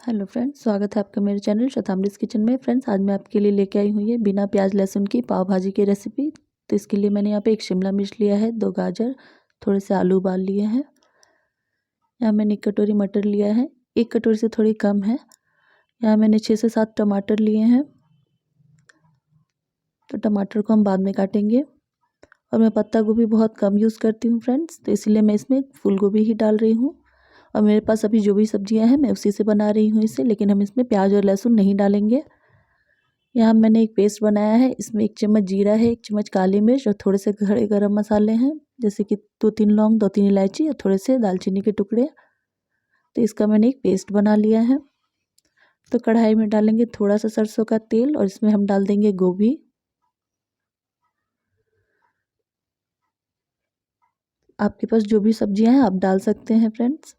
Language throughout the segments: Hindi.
हेलो फ्रेंड्स, स्वागत है आपका मेरे चैनल शतामृत किचन में। फ्रेंड्स, आज मैं आपके लिए लेके आई हूँ ये बिना प्याज लहसुन की पाव भाजी की रेसिपी। तो इसके लिए मैंने यहाँ पे एक शिमला मिर्च लिया है, 2 गाजर, थोड़े से आलू उबाल लिए हैं। यहाँ मैंने 1 कटोरी मटर लिया है, 1 कटोरी से थोड़ी कम है। यहाँ मैंने 6 से 7 टमाटर लिए हैं। तो टमाटर को हम बाद में काटेंगे। और मैं पत्ता गोभी बहुत कम यूज़ करती हूँ फ्रेंड्स, तो इसलिए मैं इसमें फूल गोभी ही डाल रही हूँ। और मेरे पास अभी जो भी सब्जियां हैं मैं उसी से बना रही हूँ इसे, लेकिन हम इसमें प्याज और लहसुन नहीं डालेंगे। यहाँ मैंने एक पेस्ट बनाया है, इसमें 1 चम्मच जीरा है, 1 चम्मच काली मिर्च और थोड़े से खड़े गरम मसाले हैं, जैसे कि 2-3 लौंग, 2-3 इलायची और थोड़े से दालचीनी के टुकड़े। तो इसका मैंने एक पेस्ट बना लिया है। तो कढ़ाई में डालेंगे थोड़ा सा सरसों का तेल और इसमें हम डाल देंगे गोभी। आपके पास जो भी सब्जियां हैं आप डाल सकते हैं फ्रेंड्स।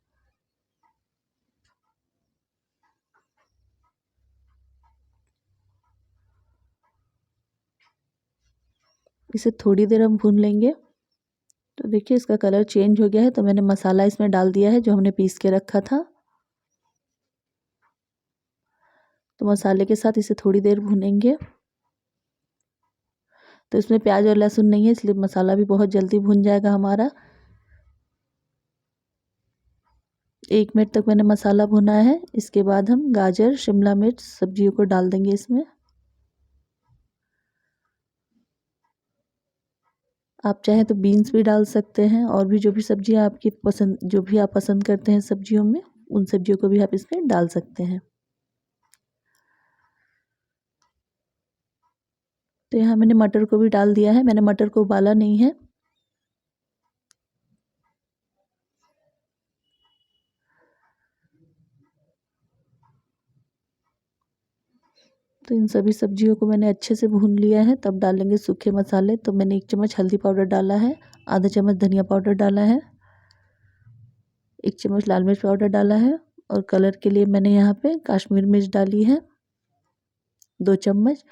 इसे थोड़ी देर हम भून लेंगे। तो देखिए इसका कलर चेंज हो गया है, तो मैंने मसाला इसमें डाल दिया है जो हमने पीस के रखा था। तो मसाले के साथ इसे थोड़ी देर भूनेंगे। तो इसमें प्याज और लहसुन नहीं है, इसलिए मसाला भी बहुत जल्दी भून जाएगा हमारा। 1 मिनट तक मैंने मसाला भुना है। इसके बाद हम गाजर, शिमला मिर्च सब्जियों को डाल देंगे इसमें। आप चाहें तो बीन्स भी डाल सकते हैं, और भी जो भी सब्जियां आपकी पसंद, जो भी आप पसंद करते हैं सब्जियों में, उन सब्जियों को भी आप इसमें डाल सकते हैं। तो यहाँ मैंने मटर को भी डाल दिया है, मैंने मटर को उबाला नहीं है। तो इन सभी सब्जियों को मैंने अच्छे से भून लिया है। तब डालेंगे सूखे मसाले। तो मैंने 1 चम्मच हल्दी पाउडर डाला है, आधा चम्मच धनिया पाउडर डाला है, 1 चम्मच लाल मिर्च पाउडर डाला है, और कलर के लिए मैंने यहाँ पे कश्मीरी मिर्च डाली है 2 चम्मच।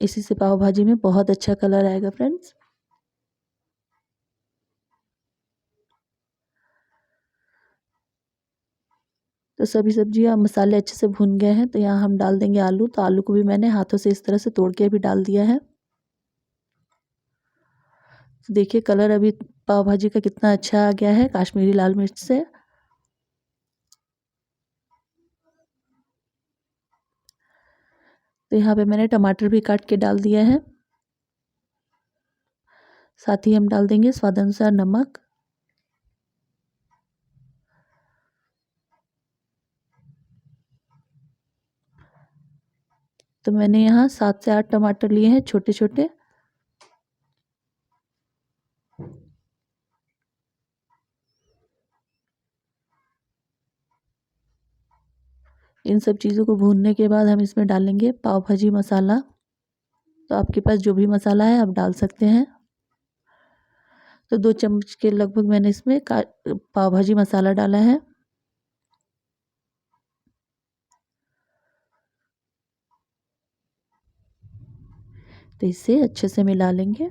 इसी से पाव भाजी में बहुत अच्छा कलर आएगा फ्रेंड्स। तो सभी सब्जियां मसाले अच्छे से भुन गए हैं। तो यहाँ हम डाल देंगे आलू। तो आलू को भी मैंने हाथों से इस तरह से तोड़ के भी डाल दिया है। तो देखिए कलर अभी पाव भाजी का कितना अच्छा आ गया है कश्मीरी लाल मिर्च से। तो यहाँ पे मैंने टमाटर भी काट के डाल दिया है। साथ ही हम डाल देंगे स्वाद अनुसार नमक। तो मैंने यहाँ 7 से 8 टमाटर लिए हैं छोटे छोटे। इन सब चीज़ों को भूनने के बाद हम इसमें डालेंगे पाव भाजी मसाला। तो आपके पास जो भी मसाला है आप डाल सकते हैं। तो 2 चम्मच के लगभग मैंने इसमें पाव भाजी मसाला डाला है। तो इसे अच्छे से मिला लेंगे।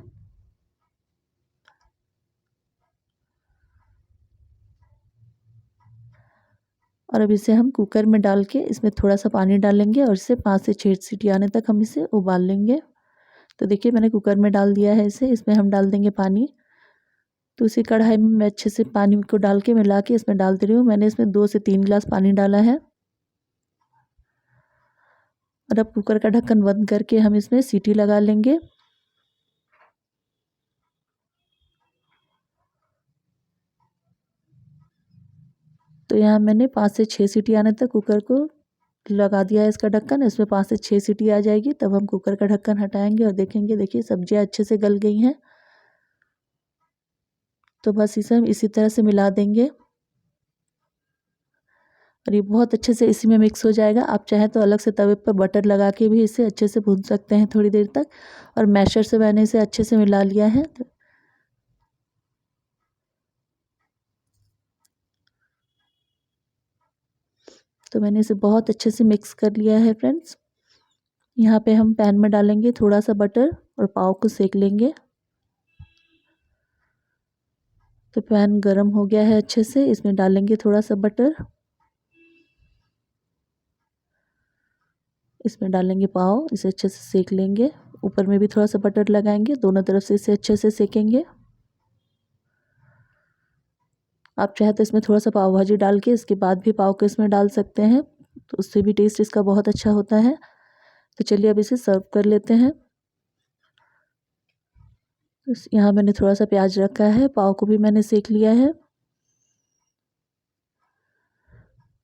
और अब इसे हम कुकर में डाल के इसमें थोड़ा सा पानी डालेंगे और इसे 5 से 6 सीटी आने तक हम इसे उबाल लेंगे। तो देखिए मैंने कुकर में डाल दिया है इसे। इसमें हम डाल देंगे पानी। तो उसी कढ़ाई में मैं अच्छे से पानी को डाल के मिला के इसमें डाल दे रही हूँ। मैंने इसमें 2 से 3 गिलास पानी डाला है। और अब कुकर का ढक्कन बंद करके हम इसमें सीटी लगा लेंगे। तो यहाँ मैंने 5 से 6 सीटी आने तक कुकर को लगा दिया है इसका ढक्कन। इसमें 5 से 6 सीटी आ जाएगी तब हम कुकर का ढक्कन हटाएंगे और देखेंगे। देखिए सब्जियां अच्छे से गल गई हैं। तो बस इसे हम इसी तरह से मिला देंगे और ये बहुत अच्छे से इसी में मिक्स हो जाएगा। आप चाहें तो अलग से तवे पर बटर लगा के भी इसे अच्छे से भून सकते हैं थोड़ी देर तक। और मैशर से मैंने इसे अच्छे से मिला लिया है। तो मैंने इसे बहुत अच्छे से मिक्स कर लिया है फ्रेंड्स। यहाँ पे हम पैन में डालेंगे थोड़ा सा बटर और पाव को सेक लेंगे। तो पैन गरम हो गया है अच्छे से, इसमें डालेंगे थोड़ा सा बटर। इसमें डालेंगे पाव, इसे अच्छे से सेक लेंगे। ऊपर में भी थोड़ा सा बटर लगाएंगे, दोनों तरफ से इसे अच्छे से सेकेंगे। आप चाहे तो इसमें थोड़ा सा पाव भाजी डाल के इसके बाद भी पाव को इसमें डाल सकते हैं, तो उससे भी टेस्ट इसका बहुत अच्छा होता है। तो चलिए अब इसे सर्व कर लेते हैं। यहाँ मैंने थोड़ा सा प्याज रखा है, पाव को भी मैंने सेक लिया है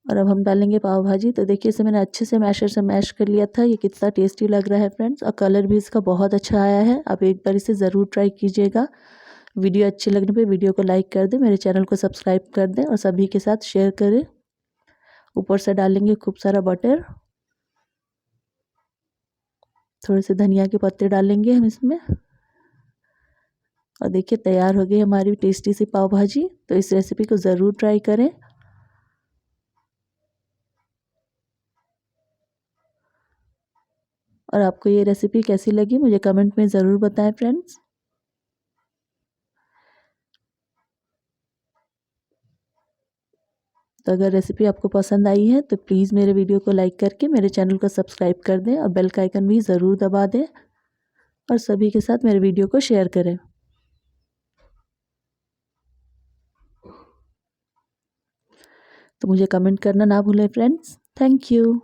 और अब हम डालेंगे पाव भाजी। तो देखिए इसे मैंने अच्छे से मैशर से मैश कर लिया था। ये कितना टेस्टी लग रहा है फ्रेंड्स, और कलर भी इसका बहुत अच्छा आया है। आप एक बार इसे ज़रूर ट्राई कीजिएगा। वीडियो अच्छी लगने पे वीडियो को लाइक कर दें, मेरे चैनल को सब्सक्राइब कर दें और सभी के साथ शेयर करें। ऊपर से डालेंगे खूब सारा बटर, थोड़े से धनिया के पत्ते डालेंगे हम इसमें। और देखिए तैयार हो गई हमारी टेस्टी सी पाव भाजी। तो इस रेसिपी को ज़रूर ट्राई करें। और आपको ये रेसिपी कैसी लगी मुझे कमेंट में ज़रूर बताएं फ्रेंड्स। तो अगर रेसिपी आपको पसंद आई है तो प्लीज़ मेरे वीडियो को लाइक करके मेरे चैनल को सब्सक्राइब कर दें और बेल का आइकन भी ज़रूर दबा दें और सभी के साथ मेरे वीडियो को शेयर करें। तो मुझे कमेंट करना ना भूलें फ्रेंड्स। Thank you.